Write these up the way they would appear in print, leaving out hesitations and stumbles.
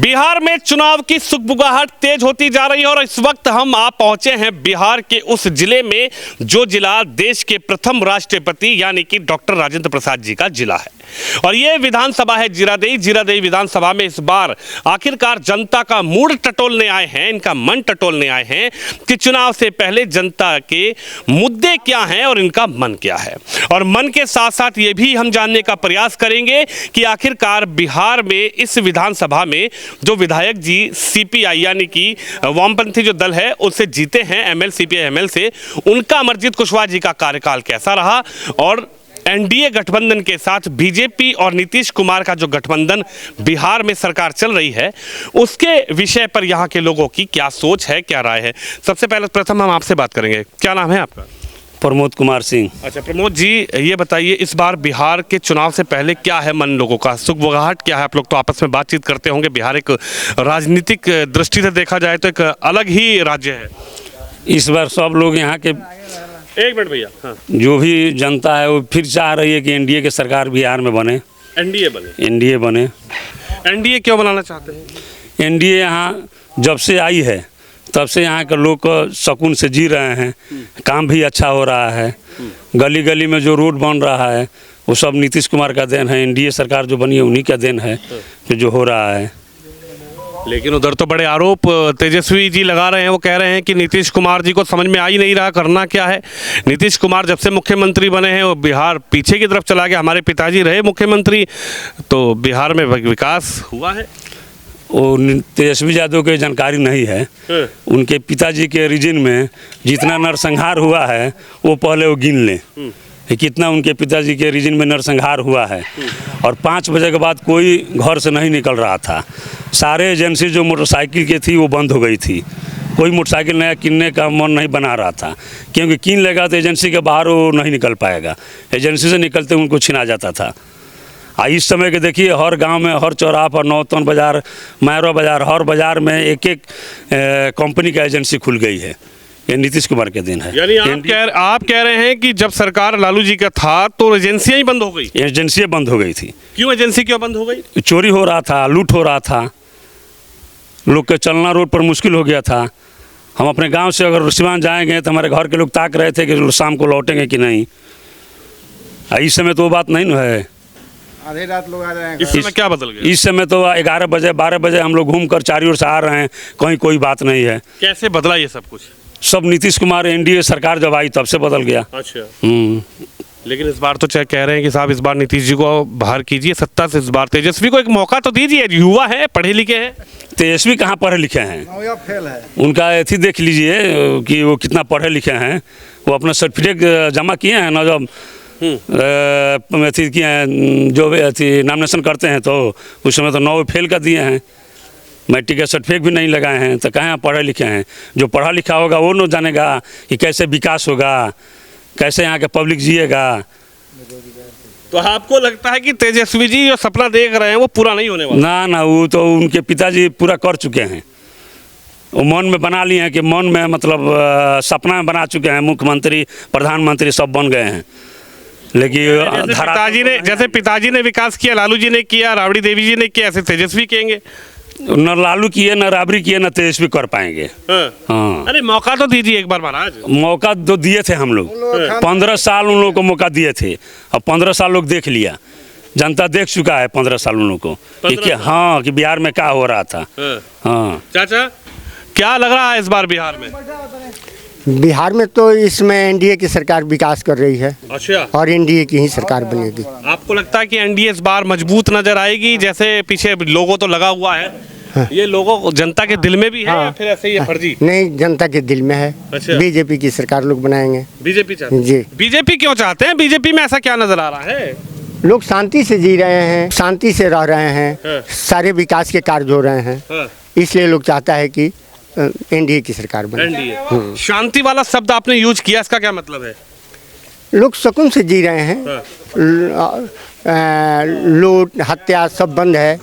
बिहार में चुनाव की सुगबुगाहट तेज होती जा रही है और इस वक्त हम आप पहुंचे हैं बिहार के उस जिले में जो जिला देश के प्रथम राष्ट्रपति यानी कि डॉक्टर राजेंद्र प्रसाद जी का जिला है। और ये विधानसभा है जीरादेई विधानसभा में इस बार आखिरकार जनता का मूड टटोलने आए हैं, इनका मन टटोलने आए हैं कि चुनाव से पहले जनता के मुद्दे क्या हैं और इनका मन क्या है। और मन के साथ साथ ये भी हम जानने का प्रयास करेंगे कि आखिरकार बिहार में इस विधानसभा में जो विधायक जी सीपीआई यानी कि वामपंथी जो दल है उससे जीते हैं एमएल सीपीआई एमएल से, उनका अमरजीत कुशवाहा जी का कार्यकाल कैसा रहा और एनडीए गठबंधन के साथ बीजेपी और नीतीश कुमार का जो गठबंधन बिहार में सरकार चल रही है उसके विषय पर यहाँ के लोगों की क्या सोच है, क्या राय है। सबसे पहले प्रथम हम आपसे बात करेंगे, क्या नाम है आपका? प्रमोद कुमार सिंह। अच्छा प्रमोद जी, ये बताइए इस बार बिहार के चुनाव से पहले क्या है मन लोगों का, सुगबुगाहट क्या है? आप लोग तो आपस में बातचीत करते होंगे, बिहार एक राजनीतिक दृष्टि से देखा जाए तो एक अलग ही राज्य है। इस बार सब लोग यहाँ के एक मिनट भैया, हाँ। जो भी जनता है वो फिर चाह रही है कि एनडीए की सरकार बिहार में बने। एनडीए बने। एनडीए क्यों बनाना चाहते हैं? एनडीए यहाँ जब से आई है तब से यहाँ के लोग सुकून से जी रहे हैं, काम भी अच्छा हो रहा है, गली गली में जो रोड बन रहा है वो सब नीतीश कुमार का देन है, एनडीए सरकार जो बनी है उन्हीं का देन है कि जो हो रहा है। लेकिन उधर तो बड़े आरोप तेजस्वी जी लगा रहे हैं, वो कह रहे हैं कि नीतीश कुमार जी को समझ में आ ही नहीं रहा करना क्या है। नीतीश कुमार जब से मुख्यमंत्री बने हैं वो बिहार पीछे की तरफ चला गया, हमारे पिताजी रहे मुख्यमंत्री तो बिहार में विकास हुआ है। वो तेजस्वी यादव की जानकारी नहीं है, उनके पिताजी के रीजन में जितना नरसंहार हुआ है वो पहले वो गिन लें कितना उनके पिताजी के रीजन में नरसंहार हुआ है। और 5 बजे के बाद कोई घर से नहीं निकल रहा था, सारे एजेंसी जो मोटरसाइकिल की थी वो बंद हो गई थी, कोई मोटरसाइकिल नया किनने का मन नहीं बना रहा था क्योंकि किन लेगा तो एजेंसी के बाहर वो नहीं निकल पाएगा, एजेंसी से निकलते उनको छीना जाता था। इस समय के देखिए हर गांव में, हर चौराहा पर, नौतन बाज़ार, मैरो बाज़ार, हर बाज़ार में एक एक कंपनी का एजेंसी खुल गई है। ये नीतीश कुमार के दिन है। यानी आप कह रहे हैं कि जब सरकार लालू जी का था तो एजेंसियां ही बंद हो गई? एजेंसियां बंद हो गई थी। क्यों एजेंसी क्यों बंद हो गई? चोरी हो रहा था, लूट हो रहा था, लोग के चलना रोड पर मुश्किल हो गया था। हम अपने गांव से अगर सिवान जाएंगे तो हमारे घर के लोग ताक रहे थे कि शाम को लौटेंगे कि नहीं। इस समय तो वो बात नहीं है, आधे रात लोग आ जाएंगे। इस समय क्या बदल गया? इस समय तो 11 बजे 12 बजे हम लोग घूम कर चारों ओर से आ रहे हैं, कहीं कोई बात नहीं है। कैसे बदला ये सब कुछ? सब नीतीश कुमार एनडीए सरकार जब आई तब से बदल गया। अच्छा। लेकिन इस बार तो कह रहे हैं कि साहब इस बार नीतीश जी को बाहर कीजिए सत्ता से, इस बार तेजस्वी को एक मौका तो दीजिए, युवा है, पढ़े लिखे हैं। तेजस्वी कहाँ पढ़े लिखे हैं? फेल है। उनका एथी देख लीजिए कि वो कितना पढ़े लिखे हैं, वो अपना सर्टिफिकेट जमा किए हैं ना, जब अथी किए हैं जो अथी नॉमिनेशन करते हैं तो उस समय तो 9 फेल कर दिए हैं, मैट्रिक का सर्टिफिकेट भी नहीं लगाए हैं, तो कहाँ पढ़े लिखे हैं? जो पढ़ा लिखा होगा वो न जानेगा कि कैसे विकास होगा, कैसे यहाँ के पब्लिक जिएगा। तो आपको लगता है कि तेजस्वी जी जो सपना देख रहे हैं वो पूरा नहीं होने वाला? ना, वो तो उनके पिताजी पूरा कर चुके हैं, वो मन में बना लिए हैं कि मन में मतलब सपना में बना चुके हैं, मुख्यमंत्री प्रधानमंत्री सब बन गए हैं। लेकिन जैसे पिताजी ने विकास किया, लालू जी ने किया, राबड़ी देवी जी ने किया, ऐसे तेजस्वी करेंगे? न लालू किए, न राबड़ी किए, न तेजस्वी कर पाएंगे। हाँ। अरे मौका तो दीजिए एक बार महाराज। मौका तो दिए थे हम लोग, 15 साल उन लोगों को मौका दिए थे, अब 15 साल लोग देख लिया, जनता देख चुका है 15 साल उन लोगों को कि हाँ कि बिहार में क्या हो रहा था। हाँ चाचा, क्या लग रहा है इस बार बिहार में? बिहार में तो इसमें एनडीए की सरकार विकास कर रही है। अच्छा। और एनडीए की ही सरकार बनेगी। आपको लगता है कि एनडीए इस बार मजबूत नजर आएगी? जैसे पीछे लोगो तो लगा हुआ है, हाँ। ये लोगो जनता के दिल में भी है, हाँ। या फिर ऐसे ही फर्जी? नहीं, जनता के दिल में है। अच्छा। बीजेपी की सरकार लोग बनाएंगे। बीजेपी चाहते हैं? जी। बीजेपी क्यों चाहते हैं? बीजेपी में ऐसा क्या नजर आ रहा है? लोग शांति से जी रहे हैं, शांति से रह रहे हैं, हाँ। सारे विकास के कार्य हो रहे हैं, हाँ। इसलिए लोग चाहता है कि एनडीए की सरकार बने। एनडीए। शांति वाला शब्द आपने यूज किया, इसका क्या मतलब है? लोग सुकून से जी रहे हैं, लूट हत्या सब बंद है,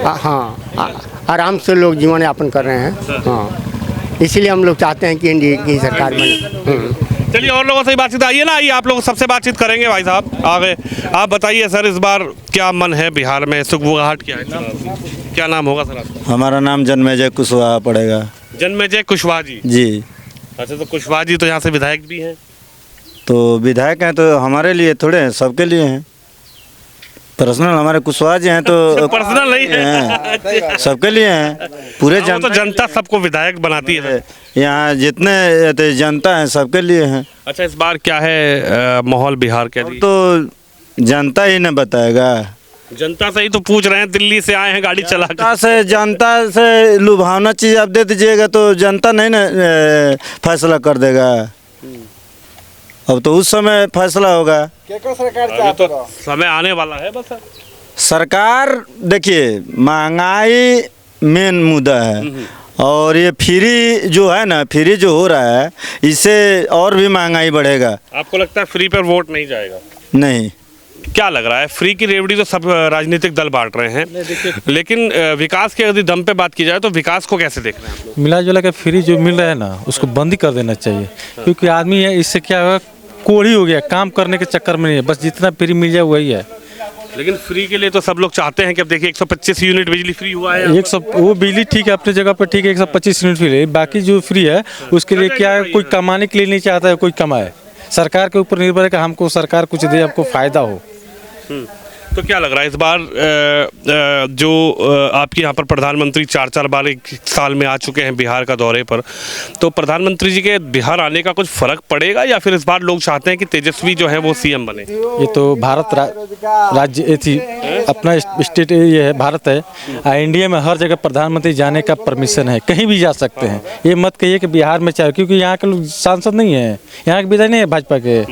हाँ, आराम से लोग जीवन यापन कर रहे हैं। हाँ, इसीलिए हम लोग चाहते हैं कि एनडीए की सरकार बने। चलिए और लोगों से बातचीत, आइए ना, आइए आप लोग सबसे बातचीत करेंगे। भाई साहब आ गए, आप बताइए सर, इस बार क्या मन है बिहार में, सुगबुगाहट क्या है? क्या नाम होगा सर आपका? हमारा नाम जन्मेजय कुशवाहा पड़ेगा। जन्मेजय कुशवाहा जी। जी। अच्छा, तो कुशवाहा जी तो यहाँ से विधायक भी हैं। तो विधायक हैं तो हमारे लिए थोड़े हैं, सबके लिए हैं। पर्सनल हमारे कुशवाहा जी हैं तो पर्सनल नहीं है, हैं, सबके लिए हैं। पूरे वो तो जनता सबको विधायक बनाती है। यहाँ जितने जनता है सबके लिए हैं। अच्छा, इस बार क्या है माहौल बिहार के लिए? तो जनता ही न बताएगा। जनता से ही तो पूछ रहे हैं, दिल्ली से आए हैं गाड़ी चला कर। जनता से लुभावना चीज़ आप दे दीजिएगा तो जनता नहीं ना फैसला कर देगा। अब तो उस समय फैसला होगा। अभी तो समय आने वाला है बस। सरकार देखिए, महंगाई मेन मुद्दा है और ये फ्री जो है ना, फ्री जो हो रहा है इससे और भी महंगाई बढ़ेगा। आपको लगता है फ्री पर वोट नहीं जाएगा? नहीं। क्या लग रहा है? फ्री की रेवड़ी तो सब राजनीतिक दल बांट रहे हैं, लेकिन विकास के यदि दम पे बात की जाए तो विकास को कैसे देख रहे हैं आप लोग? मिला जुला के फ्री जो मिल रहा है ना उसको बंद ही कर देना चाहिए, क्योंकि आदमी है इससे क्या होगा, कोढ़ी हो गया, काम करने के चक्कर में नहीं है, बस जितना फ्री मिल जाए वही है। लेकिन फ्री के लिए तो सब लोग चाहते हैं कि अब देखिए 125 यूनिट बिजली फ्री हुआ है। 100 वो बिजली ठीक है अपने जगह पर ठीक है, 125 यूनिट फ्री है, बाकी जो फ्री है उसके लिए क्या है, कोई कमाने के लिए नहीं चाहता है कोई कमाए। सरकार के ऊपर निर्भर है कि हमको सरकार कुछ दे, हमको फायदा हो। तो क्या लग रहा है इस बार जो आपके यहाँ पर प्रधानमंत्री 4 बार एक साल में आ चुके हैं बिहार का दौरे पर, तो प्रधानमंत्री जी के बिहार आने का कुछ फर्क पड़ेगा या फिर इस बार लोग चाहते हैं कि तेजस्वी जो है वो सीएम बने? ये तो भारत राज्य थी, अपना स्टेट ये है, भारत है। इंडिया में हर जगह प्रधानमंत्री जाने का परमिशन है, कहीं भी जा सकते हैं। ये मत कहिए कि बिहार में चाहे, क्योंकि यहाँ के लोग सांसद नहीं है, यहाँ के विधायक नहीं है भाजपा के,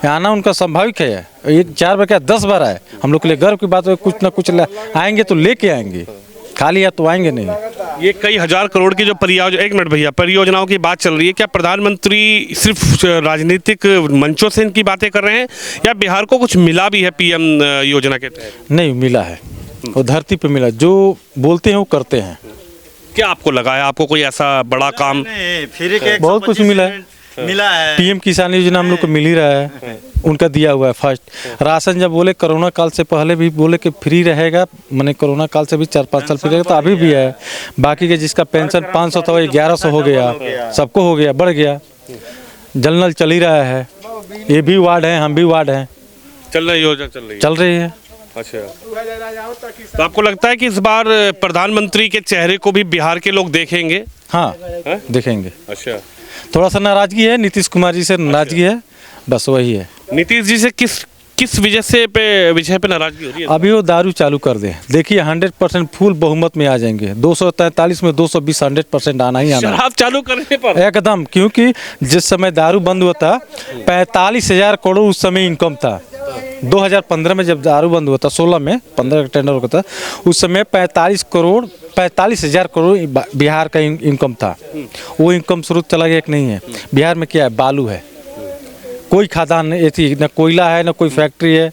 आना उनका स्वाभाविक है। ये 4 बार क्या 10 बार आए, हम लोग के लिए गर्व की बात है। कुछ ना कुछ आएंगे तो लेके आएंगे, खाली या तो आएंगे नहीं। ये कई हजार करोड़ की जो परियोजनाओं की बात चल रही है, क्या प्रधानमंत्री सिर्फ राजनीतिक मंचों से इनकी बातें कर रहे हैं या बिहार को कुछ मिला भी है पीएम योजना के तहत? नहीं मिला है, वो धरती पे मिला, जो बोलते हैं वो करते हैं। क्या आपको लगा है, आपको कोई ऐसा बड़ा काम? फ्री के बहुत कुछ मिला है। पीएम किसान योजना हम लोग को मिल ही रहा है, उनका दिया हुआ है फर्स्ट। राशन जब बोले कोरोना काल से पहले भी बोले कि फ्री रहेगा, मैंने कोरोना काल से भी 4-5 साल फ्री रहेगा, तो अभी भी है। बाकी के जिसका पेंशन 500 था वो 1100 हो गया, सबको हो गया, बढ़ गया। जल नल चल ही रहा है, ये भी वार्ड है, हम भी वार्ड हैं, चल रही योजना चल रही है। अच्छा, तो आपको लगता है कि इस बार प्रधानमंत्री के चेहरे को भी बिहार के लोग देखेंगे? हाँ देखेंगे। अच्छा, थोड़ा सा नाराजगी है, नीतीश कुमार जी से नाराजगी है, बस वही है। नीतीश जी से किस विषय पे नाराजगी हो रही है? अभी वो दारू चालू कर दें, देखिए 100% फुल बहुमत में आ जाएंगे। 243 में 220 100% आना ही आना। शराब चालू करने पर एकदम, क्योंकि जिस समय दारू बंद हुआ था 45,000 करोड़ उस समय इनकम था। 2015 में जब दारू बंद हुआ था, 16 में 15 का टेंडर होता था, उस समय 45,000 करोड़ बिहार का इनकम था। वो इनकम स्रोत चला गया कि नहीं है? बिहार में क्या है, बालू है, कोई खादान नहीं, ऐसी ना कोयला है ना कोई फैक्ट्री है,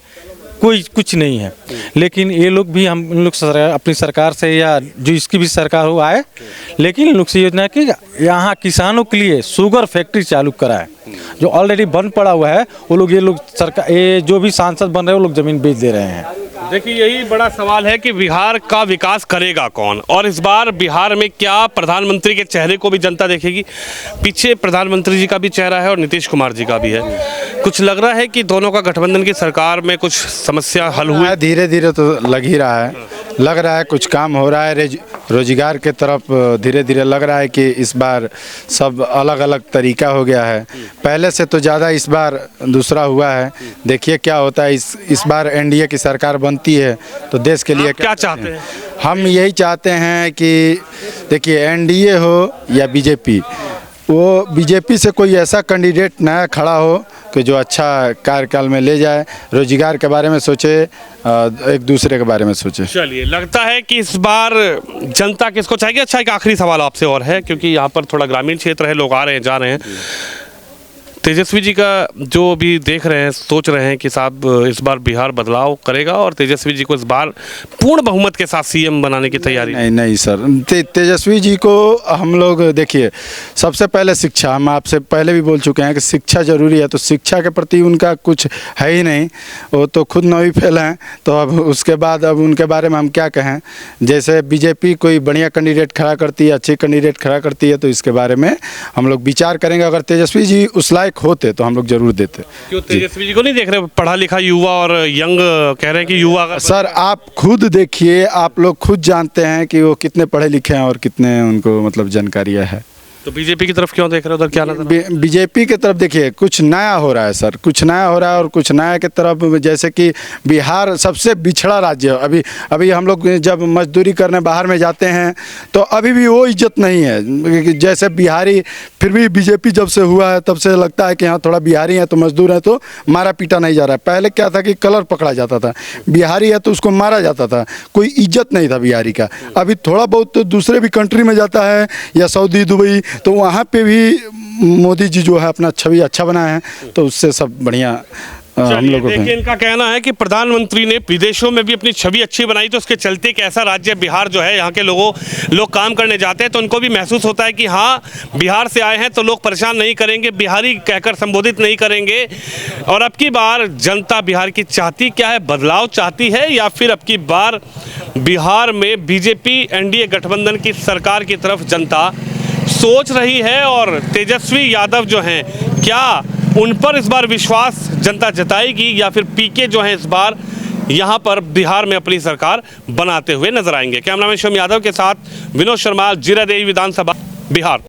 कोई कुछ नहीं है। लेकिन ये लोग भी, हम इन लोग अपनी सरकार से या जो इसकी भी सरकार हो आए, लेकिन इन लोग से योजना कि यहाँ किसानों के लिए शुगर फैक्ट्री चालू कराए, जो ऑलरेडी बंद पड़ा हुआ है। वो लोग, ये लोग सरकार, ये जो भी सांसद बन रहे हैं वो लोग जमीन बेच दे रहे हैं। देखिए, यही बड़ा सवाल है कि बिहार का विकास करेगा कौन, और इस बार बिहार में क्या प्रधानमंत्री के चेहरे को भी जनता देखेगी? पीछे प्रधानमंत्री जी का भी चेहरा है और नीतीश कुमार जी का भी है। कुछ लग रहा है कि दोनों का गठबंधन की सरकार में कुछ समस्या हल हुई है? धीरे धीरे तो लग ही रहा है, लग रहा है कुछ काम हो रहा है। रोजगार के तरफ धीरे धीरे लग रहा है कि इस बार सब अलग अलग तरीका हो गया है, पहले से तो ज़्यादा इस बार दूसरा हुआ है। देखिए क्या होता है, इस बार एनडीए की सरकार बनती है तो देश के लिए क्या चाहते हैं? हम यही चाहते हैं कि देखिए एनडीए हो या बीजेपी, वो बीजेपी से कोई ऐसा कैंडिडेट नया खड़ा हो कि जो अच्छा कार्यकाल में ले जाए, रोजगार के बारे में सोचे, एक दूसरे के बारे में सोचे। चलिए, लगता है कि इस बार जनता किसको चाहेगी? अच्छा, एक आखिरी सवाल आपसे और है, क्योंकि यहाँ पर थोड़ा ग्रामीण क्षेत्र है, लोग आ रहे हैं जा रहे हैं। तेजस्वी जी का जो अभी देख रहे हैं, सोच रहे हैं कि साहब इस बार बिहार बदलाव करेगा और तेजस्वी जी को इस बार पूर्ण बहुमत के साथ सीएम बनाने की तैयारी। नहीं नहीं सर, तेजस्वी जी को हम लोग देखिए, सबसे पहले शिक्षा, हम आपसे पहले भी बोल चुके हैं कि शिक्षा जरूरी है, तो शिक्षा के प्रति उनका कुछ है ही नहीं, वो तो खुद 9वीं फेल हैं, तो अब उसके बाद अब उनके बारे में हम क्या कहें। जैसे बीजेपी कोई बढ़िया कैंडिडेट खड़ा करती है, अच्छी कैंडिडेट खड़ा करती है, तो इसके बारे में हम लोग विचार करेंगे। अगर तेजस्वी जी उस लायक होते तो हम लोग जरूर देते। क्यों तेजस्वी जी को नहीं देख रहे, पढ़ा लिखा युवा और यंग कह रहे हैं कि युवा का सर आप खुद देखिए, आप लोग खुद जानते हैं कि वो कितने पढ़े लिखे हैं और कितने उनको मतलब जानकारियाँ है। तो बीजेपी की तरफ क्यों देख रहे हो, उधर क्या नजर? बीजेपी की तरफ देखिए, कुछ नया हो रहा है सर, कुछ नया हो रहा है और कुछ नया की तरफ, जैसे कि बिहार सबसे पिछड़ा राज्य है। अभी हम लोग जब मजदूरी करने बाहर में जाते हैं तो अभी भी वो इज्जत नहीं है जैसे बिहारी। फिर भी बीजेपी जब से हुआ है तब से लगता है कि हाँ थोड़ा बिहारी है तो मजदूर है तो मारा पीटा नहीं जा रहा है। पहले क्या था कि कलर पकड़ा जाता था, बिहारी है तो उसको मारा जाता था, कोई इज्जत नहीं था बिहारी का। अभी थोड़ा बहुत तो दूसरे भी कंट्री में जाता है या सऊदी दुबई, तो वहाँ पे भी मोदी जी जो है अपना छवि अच्छा बनाए हैं, तो उससे सब बढ़िया हम लोगों को। देखिए, इनका कहना है कि प्रधानमंत्री ने विदेशों में भी अपनी छवि अच्छी बनाई, तो उसके चलते एक ऐसा राज्य बिहार जो है, यहाँ के लोग काम करने जाते हैं तो उनको भी महसूस होता है कि हाँ बिहार से आए हैं तो लोग परेशान नहीं करेंगे, बिहारी कहकर संबोधित नहीं करेंगे। और अब की बार जनता बिहार की चाहती क्या है, बदलाव चाहती है या फिर अब की बार बिहार में बीजेपी एनडीए गठबंधन की सरकार की तरफ जनता सोच रही है? और तेजस्वी यादव जो हैं, क्या उन पर इस बार विश्वास जनता जताएगी या फिर पीके जो हैं इस बार यहाँ पर बिहार में अपनी सरकार बनाते हुए नजर आएंगे? कैमरामैन शिवम यादव के साथ विनोद शर्मा, जीरा देवी विधानसभा, बिहार।